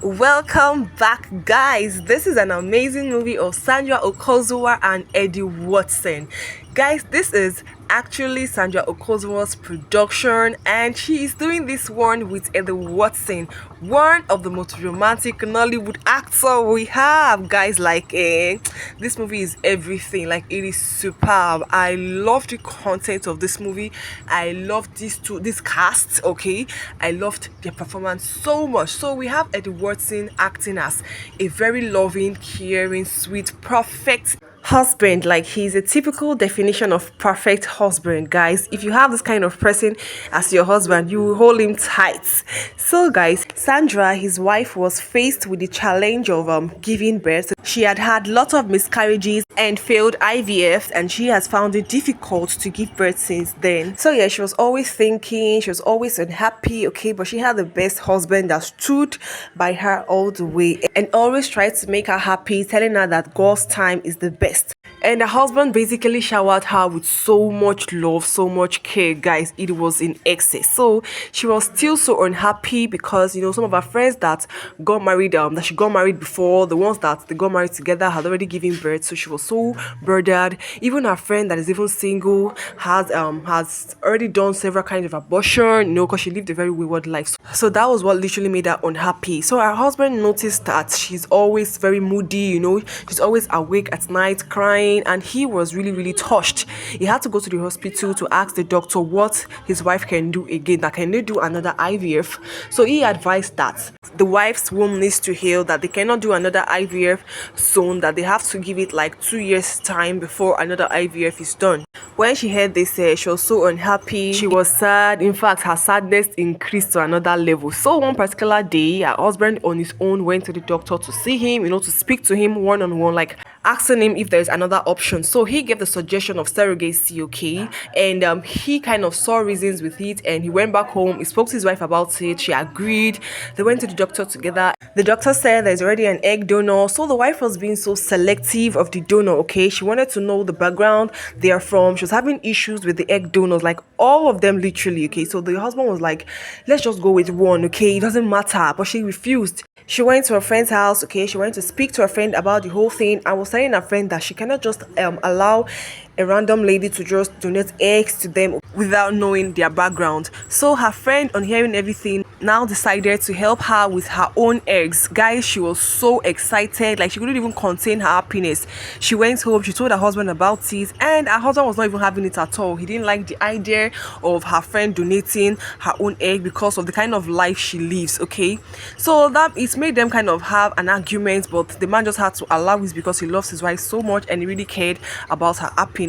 Welcome back, guys. This is an amazing movie of Sandra Okunzuwa and Eddie Watson. Guys, this is actually Sandra Okunzuwa's production, and she is doing this one with Eddie Watson, one of the most romantic Nollywood actor we have. Guys, this movie is everything. Like, it is superb. I love the content of this movie. I love this cast. Okay, I loved their performance so much. So we have Eddie Watson acting as a very loving, caring, sweet, perfect husband. Like, he's a typical definition of perfect husband. Guys, if you have this kind of person as your husband, you will hold him tight. So guys, Sandra, his wife, was faced with the challenge of giving birth. She had had lots of miscarriages and failed IVF, and she has found it difficult to give birth since then. So yeah, she was always thinking, she was always unhappy. Okay, but she had the best husband that stood by her all the way and always tried to make her happy, telling her that God's time is the best. And her husband basically showered her with so much love, so much care. Guys, it was in excess. So she was still so unhappy because, some of her friends that got married, that she got married before, the ones that they got married together had already given birth. So she was so burdened. Even her friend that is even single has already done several kinds of abortion, because she lived a very wayward life. So that was what literally made her unhappy. So her husband noticed that she's always very moody, she's always awake at night crying, and he was really, really touched. He had to go to the hospital to ask the doctor what his wife can do again, that can they do another IVF. So he advised that the wife's womb needs to heal, that they cannot do another IVF soon, that they have to give it like 2 years time before another IVF is done. When she heard this, she was so unhappy. She was sad. In fact, her sadness increased to another level. So one particular day, her husband on his own went to the doctor to see him, to speak to him one-on-one, like asking him if there's another option. So he gave the suggestion of surrogacy, okay? And he kind of saw reasons with it, and he went back home. He spoke to his wife about it. She agreed. They went to the doctor together. The doctor said there's already an egg donor. So the wife was being so selective of the donor, okay? She wanted to know the background they are from. She was having issues with the egg donors, like all of them literally, okay? So the husband was like, let's just go with one, okay? It doesn't matter. But she refused. She went to her friend's house, okay? She went to speak to her friend about the whole thing. I was telling her friend that she cannot just allow a random lady to just donate eggs to them without knowing their background. So her friend, on hearing everything, now decided to help her with her own eggs. Guys, she was so excited, like she couldn't even contain her happiness. She went home, she told her husband about it, and her husband was not even having it at all. He didn't like the idea of her friend donating her own egg because of the kind of life she lives, okay? So that it made them kind of have an argument, but the man just had to allow it because he loves his wife so much and he really cared about her happiness.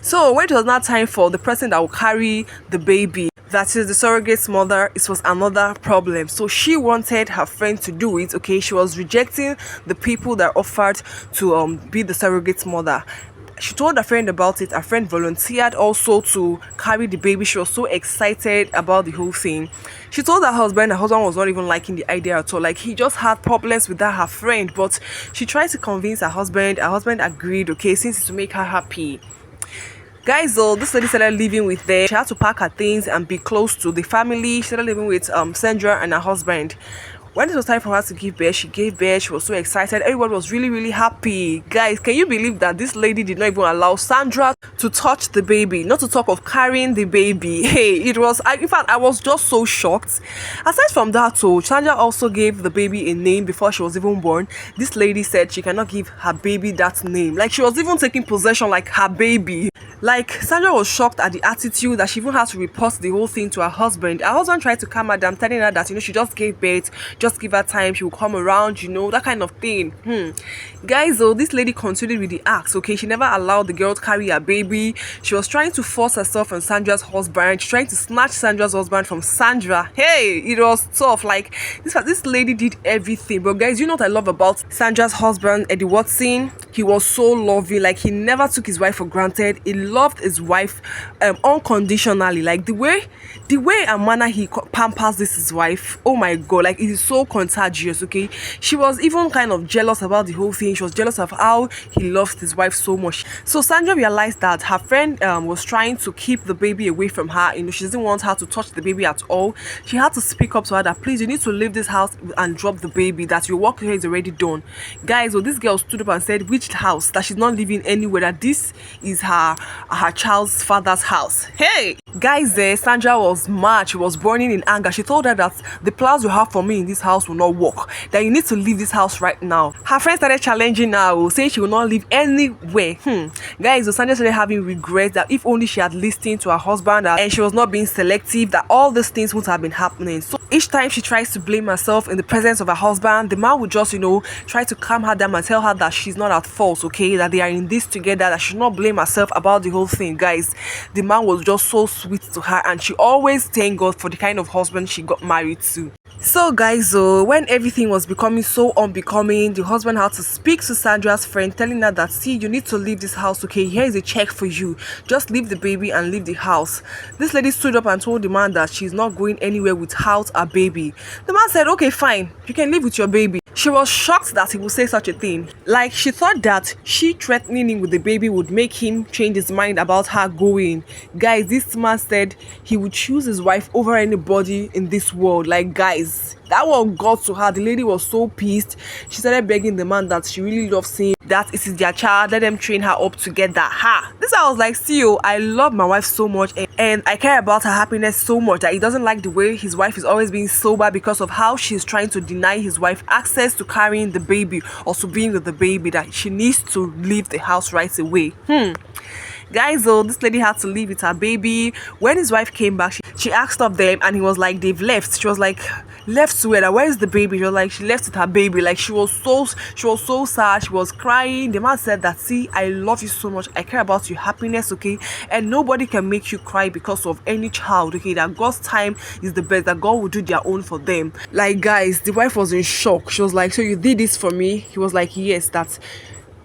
So when it was now time for the person that will carry the baby, that is the surrogate mother, it was another problem. So she wanted her friend to do it, okay? She was rejecting the people that offered to be the surrogate mother. She told her friend about it. Her friend volunteered also to carry the baby. She was so excited about the whole thing. She told her husband was not even liking the idea at all. Like, he just had problems with her friend, but she tried to convince her husband. Her husband agreed, okay, since it's to make her happy. Guys, though, this lady started living with them. She had to pack her things and be close to the family. She started living with Sandra and her husband. When it was time for her to give birth, she gave birth. She was so excited. Everyone was really, really happy. Guys, can you believe that this lady did not even allow Sandra to touch the baby, not to talk of carrying the baby? Hey, in fact, I was just so shocked. Aside from that, Sandra also gave the baby a name before she was even born. This lady said she cannot give her baby that name. Like, she was even taking possession like her baby. Like, Sandra was shocked at the attitude that she even had to report the whole thing to her husband. Her husband tried to calm her down, telling her that, she just gave birth, just give her time, she will come around, that kind of thing. Guys, though, this lady continued with the acts, okay? She never allowed the girl to carry her baby. She was trying to force herself on Sandra's husband, trying to snatch Sandra's husband from Sandra. Hey, it was tough. Like, this lady did everything. But guys, you know what I love about Sandra's husband, Eddie Watson? He was so loving, like he never took his wife for granted. He loved his wife unconditionally. Like the way and manner he pampers this his wife, oh my god, like it is so contagious. Okay, she was even kind of jealous about the whole thing. She was jealous of how he loves his wife so much. So Sandra realized that her friend was trying to keep the baby away from her. She doesn't want her to touch the baby at all. She had to speak up to her that, please, you need to leave this house and drop the baby, that your work here is already done. Guys, well, this girl stood up and said which house, that she's not living anywhere, that this is her child's father's house. Hey guys, Sandra was mad. She was burning in anger. She told her that the plans you have for me in this house will not work, that you need to leave this house right now. Her friend started challenging her, saying she will not leave anywhere. Guys, so Sandra started having regrets that if only she had listened to her husband and she was not being selective, that all these things would have been happening. So each time she tries to blame herself in the presence of her husband, the man would just try to calm her down and tell her that she's not at fault, okay, that they are in this together, that she should not blame herself about the whole thing. Guys, the man was just so sweet to her, and she always thanked God for the kind of husband she got married to. So guys, when everything was becoming so unbecoming, the husband had to speak to Sandra's friend, telling her that, see, you need to leave this house, okay, here is a check for you, just leave the baby and leave the house. This lady stood up and told the man that she's not going anywhere without a baby. The man said, okay, fine, you can live with your baby. She was shocked that he would say such a thing. Like, she thought that she threatening him with the baby would make him change his mind about her going. Guys, this man said he would choose his wife over anybody in this world. Like, guys, that one got to her. The lady was so pissed. She started begging the man that she really loves him, that it is their child, let them train her up together. This I was like, see, I love my wife so much, and I care about her happiness so much, that he doesn't like the way his wife is always being sober because of how she's trying to deny his wife access to carrying the baby or to being with the baby, that she needs to leave the house right away. Guys, this lady had to leave with her baby. When his wife came back, she asked of them, and he was like, they've left. She was like, left to where? Where is the baby? She was like, she left with her baby. Like, she was so sad. She was crying. The man said that, see, I love you so much, I care about your happiness, okay, and nobody can make you cry because of any child, okay, that God's time is the best, that God will do their own for them. Like, guys, the wife was in shock. She was like, so you did this for me? He was like, yes, that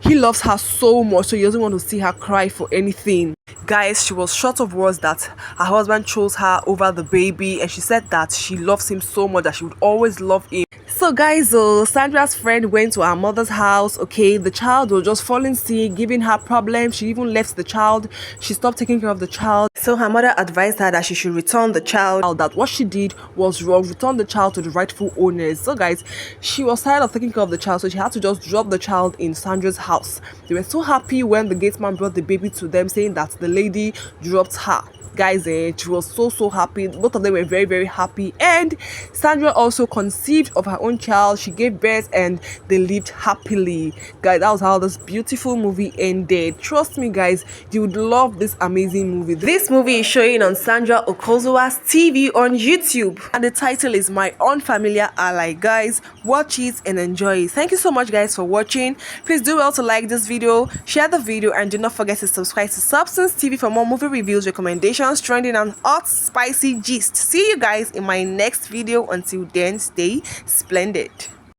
he loves her so much, so he doesn't want to see her cry for anything. Guys, she was short of words that her husband chose her over the baby, and she said that she loves him so much that she would always love him. So guys, Sandra's friend went to her mother's house, okay. The child was just falling sick, giving her problems. She even left the child. She stopped taking care of the child. So her mother advised her that she should return the child, that what she did was wrong, return the child to the rightful owners. So guys, she was tired of taking care of the child, so she had to just drop the child in Sandra's house. They were so happy when the gate man brought the baby to them, saying that the lady dropped her. Guys, she was so happy. Both of them were very happy, and Sandra also conceived of her own child. She gave birth and they lived happily. Guys, that was how this beautiful movie ended. Trust me, guys, you would love this amazing movie. This movie is showing on Sandra Okunzuwa's TV on YouTube, and the title is My Unfamiliar Ally. Guys, watch it and enjoy it. Thank you so much, guys, for watching. Please do well to like this video, share the video, and do not forget to subscribe to Substance TV for more movie reviews, recommendations, trending, and hot spicy gist. See you guys in my next video. Until then, stay splendid.